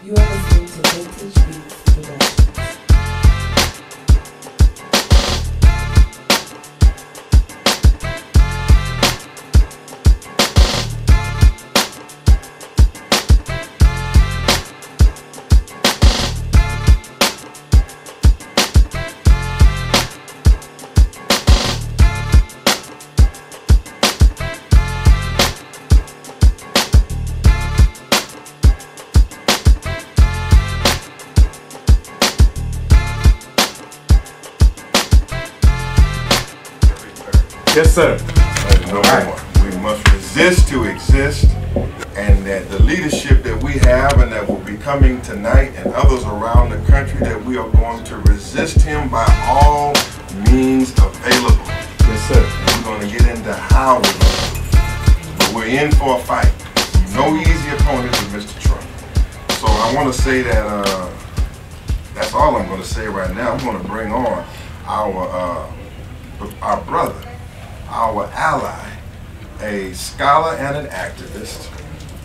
You are listening to Vintage Beats Productions. Yes, sir. No more. We must resist to exist, and that the leadership that we have and that will be coming tonight and others around the country, that we are going to resist him by all means available. Yes, sir. And we're going to get into how we're going to do it. But we're in for a fight. No easy opponent with Mr. Trump. So I want to say that that's all I'm going to say right now. I'm going to bring on our brother, our ally, a scholar and an activist,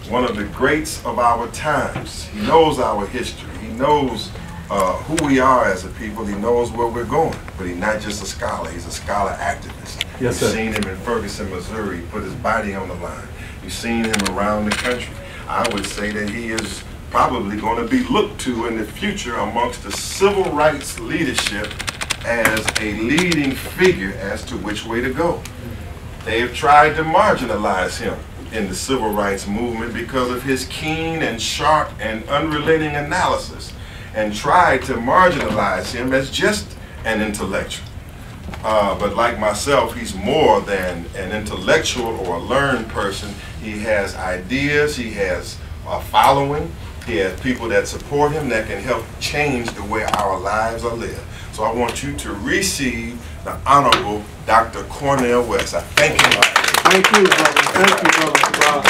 one of the greats of our times. He knows our history. He knows who we are as a people. He knows where we're going. But he's not just a scholar. He's a scholar activist. Yes, You've sir. seen him in Ferguson, Missouri. He put his body on the line. You've seen him around the country. I would say that he is probably going to be looked to in the future amongst the civil rights leadership as a leading figure as to which way to go. They have tried to marginalize him in the civil rights movement because of his keen and sharp and unrelenting analysis, and tried to marginalize him as just an intellectual. But like myself, he's more than an intellectual or a learned person. He has ideas, he has a following, he has people that support him that can help change the way our lives are lived. So I want you to receive the Honorable Dr. Cornel West. I thank you. Thank you, brother. Thank you, brother.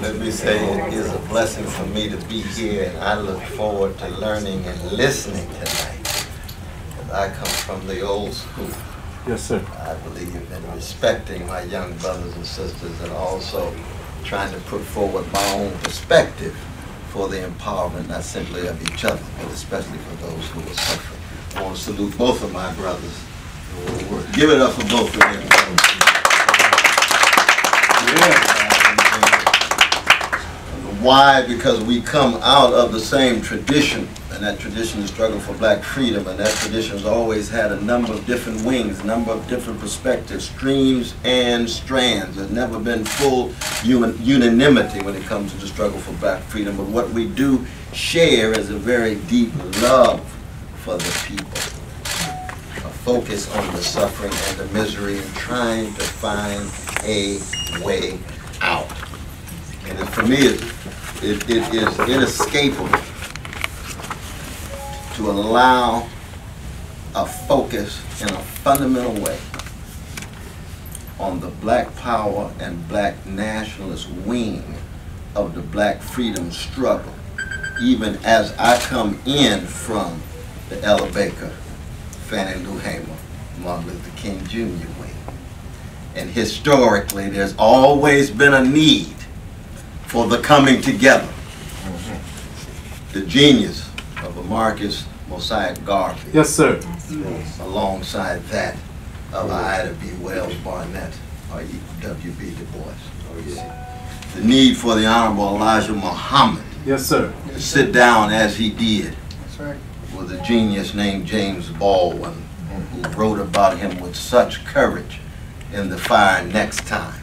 Let me say it is a blessing for me to be here, and I look forward to learning and listening tonight. I come from the old school. Yes, sir. I believe in respecting my young brothers and sisters, and also trying to put forward my own perspective for the empowerment, not simply of each other, but especially for those who are suffering. I want to salute both of my brothers. Give it up for both of them. Yeah. Why? Because we come out of the same tradition, and that tradition is struggle for black freedom, and that tradition has always had a number of different wings, a number of different perspectives, streams and strands. There's never been full unanimity when it comes to the struggle for black freedom, but what we do share is a very deep love for the people, a focus on the suffering and the misery, and trying to find a way out. And for me, it is inescapable to allow a focus in a fundamental way on the black power and black nationalist wing of the black freedom struggle, even as I come in from the Ella Baker, Fannie Lou Hamer, Martin Luther King Jr. wing. And historically, there's always been a need for the coming together. The genius of a Marcus Mosiah Garvey. Yes, sir. Alongside that of Ida B. Wells Barnett or W.B. Du Bois. The need for the Honorable Elijah Muhammad Yes, sir. to sit down as he did with a genius named James Baldwin, who wrote about him with such courage in The Fire Next Time.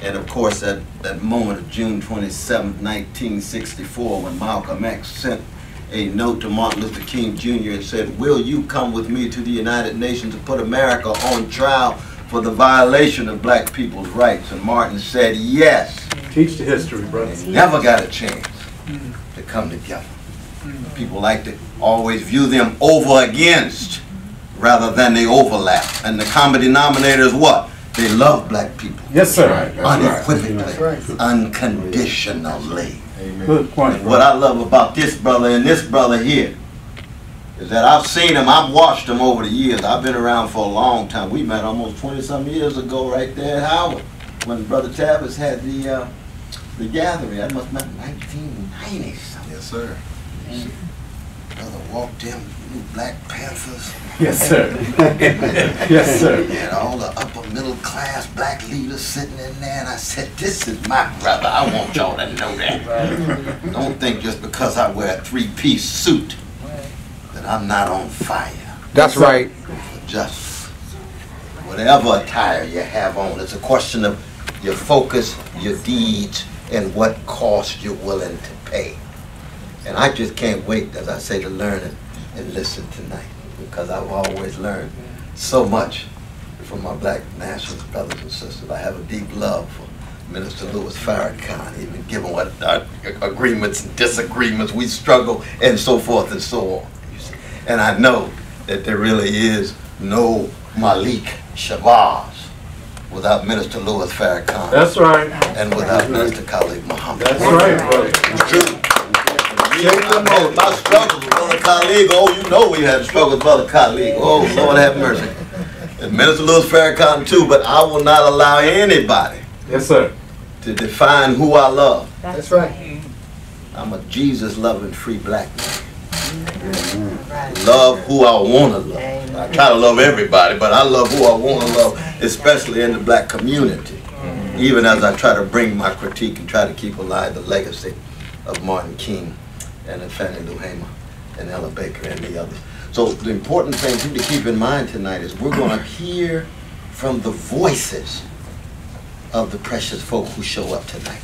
And of course, that moment of June 27, 1964, when Malcolm X sent a note to Martin Luther King Jr. and said, "Will you come with me to the United Nations to put America on trial for the violation of black people's rights?" And Martin said, "Yes." Teach the history, brother. They never got a chance to come together. People like to always view them over against rather than they overlap. And the common denominator is what? They love black people. Yes, sir. Unequivocally, unconditionally. Good point, And what brother. I love about this brother and this brother here is that I've seen him, I've watched him over the years. I've been around for a long time. We met almost 20-some years ago right there at Howard. when Brother Tavis had the gathering. That must have been 1990 something. Yes, sir. Brother walked in, Black Panthers. Yes, sir. Yes, sir. And all the upper middle class black leaders sitting in there, and I said, this is my brother. I want y'all to know that. Don't think just because I wear a three-piece suit that I'm not on fire. That's right. Just whatever attire you have on, it's a question of your focus, your deeds, and what cost you're willing to pay. And I just can't wait, as I say, to learn and listen tonight, because I've always learned so much from my black nationalist brothers and sisters. I have a deep love for Minister Louis Farrakhan, even given what our agreements and disagreements, we struggle, and so forth and so on. And I know that there really is no Malik Shabazz without Minister Louis Farrakhan. That's right. And without Minister Khalid Muhammad. That's right, brother. It's true. My struggles with Brother Khalid, oh, you know we had struggles with Brother Khalid. Oh, Lord have mercy. And Minister Louis Farrakhan too, but I will not allow anybody Yes, sir. to define who I love. That's right. I'm a Jesus-loving free black man. Love who I want to love. I try to love everybody, but I love who I want to love, especially in the black community. Even as I try to bring my critique and try to keep alive the legacy of Martin King and Fannie Lou Hamer and Ella Baker and the others. So the important thing to keep in mind tonight is we're going to hear from the voices of the precious folk who show up tonight.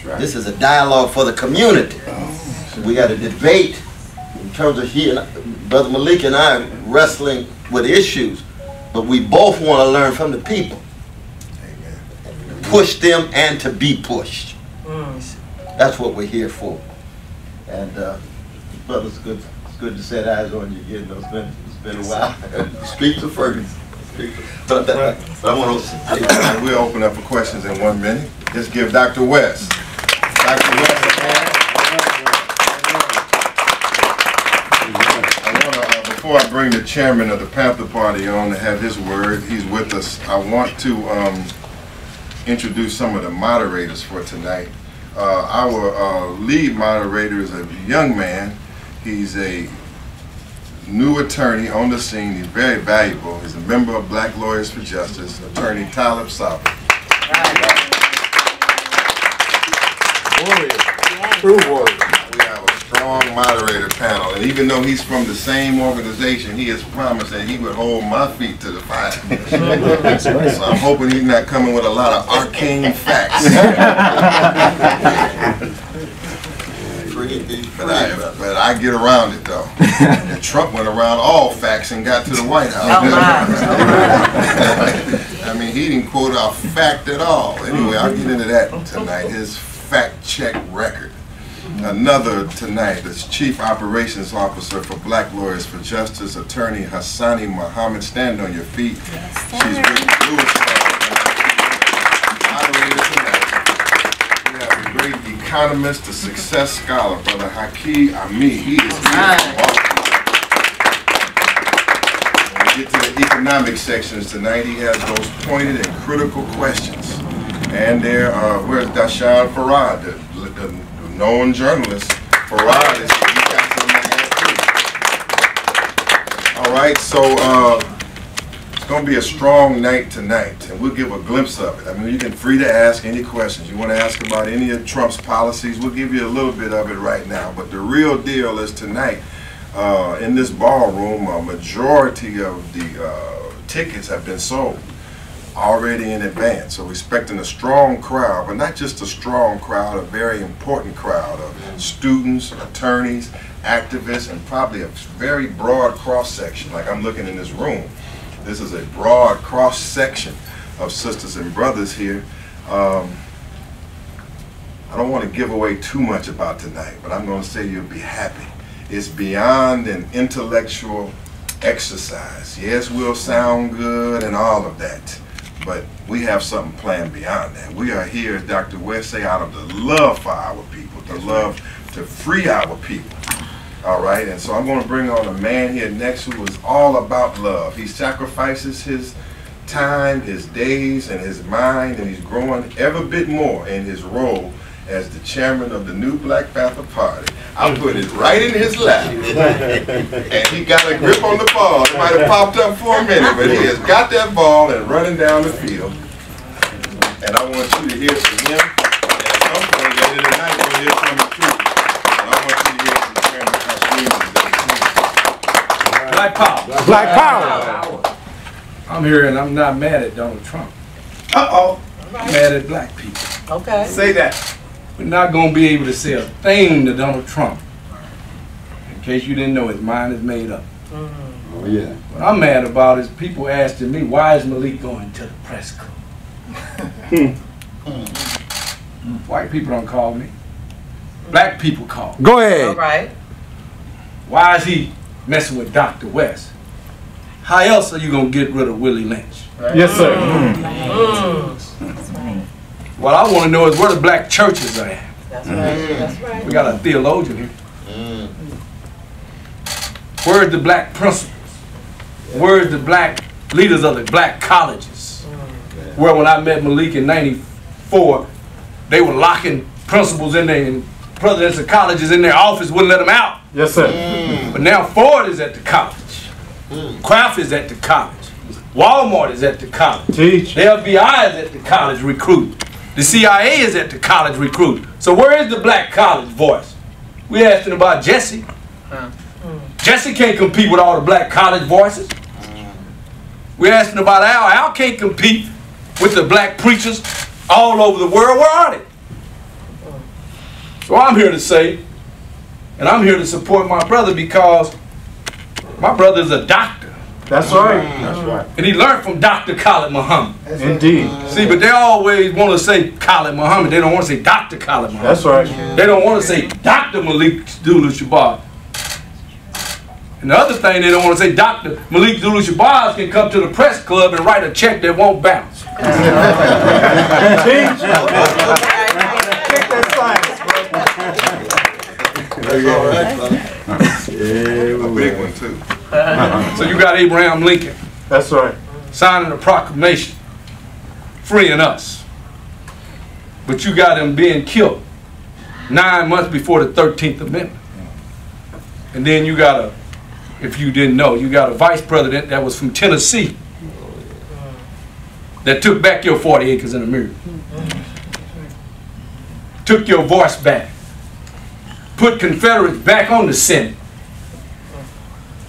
Right. This is a dialogue for the community. We got a debate in terms of Brother Malik and I wrestling with issues, but we both want to learn from the people. Amen. Push them and to be pushed. That's what we're here for. And brother, it's good to set eyes on you again. It's been a while. Streets of Ferguson. But I want to. We'll open up for questions in 1 minute. Just give Dr. West. Dr. West. Before I bring the chairman of the Panther Party on to have his word, he's with us. I want to introduce some of the moderators for tonight. Our lead moderator is a young man. He's a new attorney on the scene. He's very valuable. He's a member of Black Lawyers for Justice, Attorney Talib Sabri. Warrior. True warrior. We have a strong moderator panel, and even though he's from the same organization, he has promised that he would hold my feet to the fire. So I'm hoping he's not coming with a lot of arcane facts. But I get around it though. And Trump went around all facts and got to the White House. I mean, he didn't quote a fact at all. Anyway, I'll get into that tonight. His fact check record. Another tonight is Chief Operations Officer for Black Lawyers for Justice, Attorney Hassani Muhammad. Stand on your feet. Yes, She's with Louis a great economist, a success scholar, Brother Haki Ami. He is here. When we get to the economic sections tonight, he has those pointed and critical questions. And there, where's Dashawn Farad, the known journalist? Farad is here. He got something to add too. All right, so it's going to be a strong night tonight, and we'll give a glimpse of it. I mean, you can free to ask any questions. You want to ask about any of Trump's policies, we'll give you a little bit of it right now. But the real deal is tonight, in this ballroom, a majority of the tickets have been sold already in advance. So we're expecting a strong crowd, but not just a strong crowd, a very important crowd of students, attorneys, activists, and probably a very broad cross-section. Like I'm looking in this room. This is a broad cross-section of sisters and brothers here. I don't want to give away too much about tonight, but I'm going to say you'll be happy. It's beyond an intellectual exercise. Yes, we'll sound good and all of that, but we have something planned beyond that. We are here, as Dr. West say, out of the love for our people, the love to free our people. All right, and so I'm going to bring on a man here next who is all about love. He sacrifices his time, his days, and his mind, and he's growing ever bit more in his role as the chairman of the new Black Panther Party. I put it right in his lap. And he got a grip on the ball. It might have popped up for a minute, but he has got that ball and running down the field. And I want you to hear from him. And at some point later tonight, you'll hear from him too. And I want you to hear from Chairman Kassim. Black Power. Black Power. I'm here and I'm not mad at Donald Trump. Uh-oh. I'm mad at black people. Okay. Say that. We're not going to be able to say a thing to Donald Trump. In case you didn't know, his mind is made up. Oh, yeah. What I'm mad about is people asking me, why is Malik going to the press club? White people don't call me. Black people call me. Go All ahead. right. Why is he messing with Dr. West? How else are you going to get rid of Willie Lynch? Yes, sir. What I want to know is where the black churches are at. That's right. That's right. We got a theologian here. Where's the black principals? Where's the black leaders of the black colleges? Where when I met Malik in '94, they were locking principals in there and presidents of colleges in their office, wouldn't let them out. Yes, sir. But now Ford is at the college. Kraft is at the college. Walmart is at the college. Teach. The FBI is at the college recruiting. The CIA is at the college recruiting. So where is the black college voice? We asking about Jesse. Jesse can't compete with all the black college voices. We're asking about Al. Al can't compete with the black preachers all over the world. Where are they? So I'm here to say, and I'm here to support my brother because my brother is a doctor. That's right. That's right. And he learned from Dr. Khalid Muhammad. Indeed. See, but they always want to say Khalid Muhammad. They don't want to say Dr. Khalid Muhammad. That's right. They don't want to say Dr. Malik Zulu-Shabazz. And the other thing, they don't want to say Dr. Malik Zulu-Shabazz can come to the press club and write a check that won't bounce. Teach. Take that That's all right, brother. A big one too. So you got Abraham Lincoln That's right. signing a proclamation freeing us. But you got him being killed 9 months before the 13th Amendment. And then you got a, if you didn't know, you got a vice president that was from Tennessee that took back your 40 acres and a mule. Took your voice back. Put Confederates back on the Senate.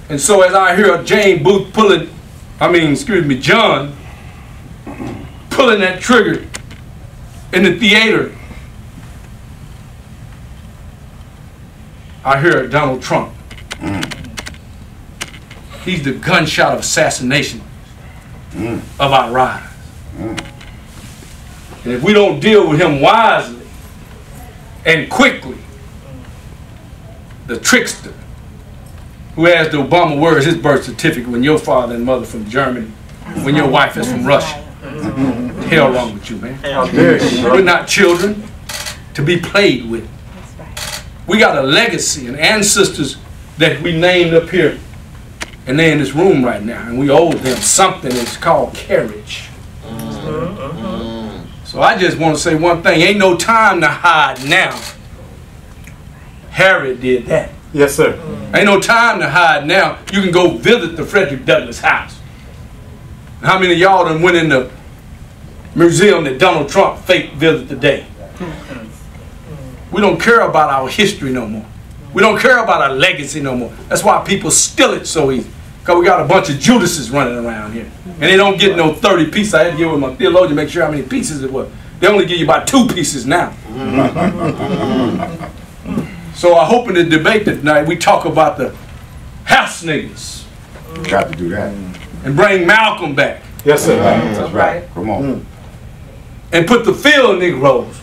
And so as I hear John pulling that trigger in the theater, I hear Donald Trump. He's the gunshot of assassination of our riders. And if we don't deal with him wisely and quickly, the trickster who asked Obama where is his birth certificate when your father and mother from Germany, when your wife is from Russia. What the hell wrong with you, man? How dare you, bro? We're not children to be played with. We got a legacy and ancestors that we named up here, and they're in this room right now, and we owe them something that's called courage. So I just want to say one thing, ain't no time to hide now. Harry did that. Yes, sir. Ain't no time to hide now. You can go visit the Frederick Douglass house. How many of y'all done went in the museum that Donald Trump fake visit today? We don't care about our history no more. We don't care about our legacy no more. That's why people steal it so easy. Because we got a bunch of Judases running around here. And they don't get no 30 pieces. I had to get with my theologian to make sure how many pieces it was. They only give you about 2 pieces now. So I hope in the debate tonight we talk about the house niggas. Got to do that. And bring Malcolm back. Yes, sir. That's right. Come on. And put the field Negroes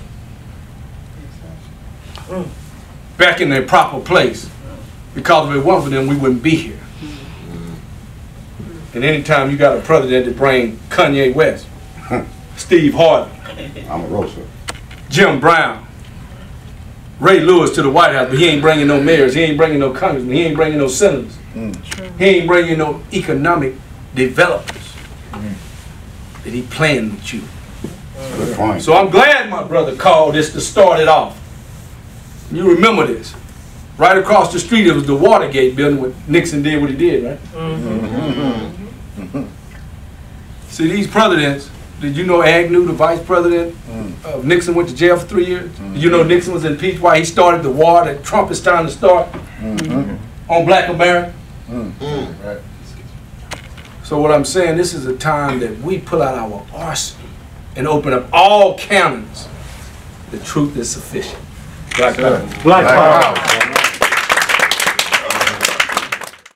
back in their proper place. Because if it wasn't for them, we wouldn't be here. And anytime you got a president that bring Kanye West, Steve Harvey, I'm a roaster. Jim Brown, Ray Lewis to the White House, but he ain't bringing no mayors, he ain't bringing no congressmen, he ain't bringing no senators. He ain't bringing no economic developers. that he playing with you. Good point. So I'm glad my brother called this to start it off. You remember this. Right across the street, it was the Watergate building when Nixon did what he did, right? See, these presidents, did you know Agnew, the vice president of Nixon, went to jail for 3 years? Did you know Nixon was impeached while he started the war that Trump is trying to start on black America? Right. So what I'm saying, this is a time that we pull out our arsenal and open up all cannons. The truth is sufficient. Black power. Black power.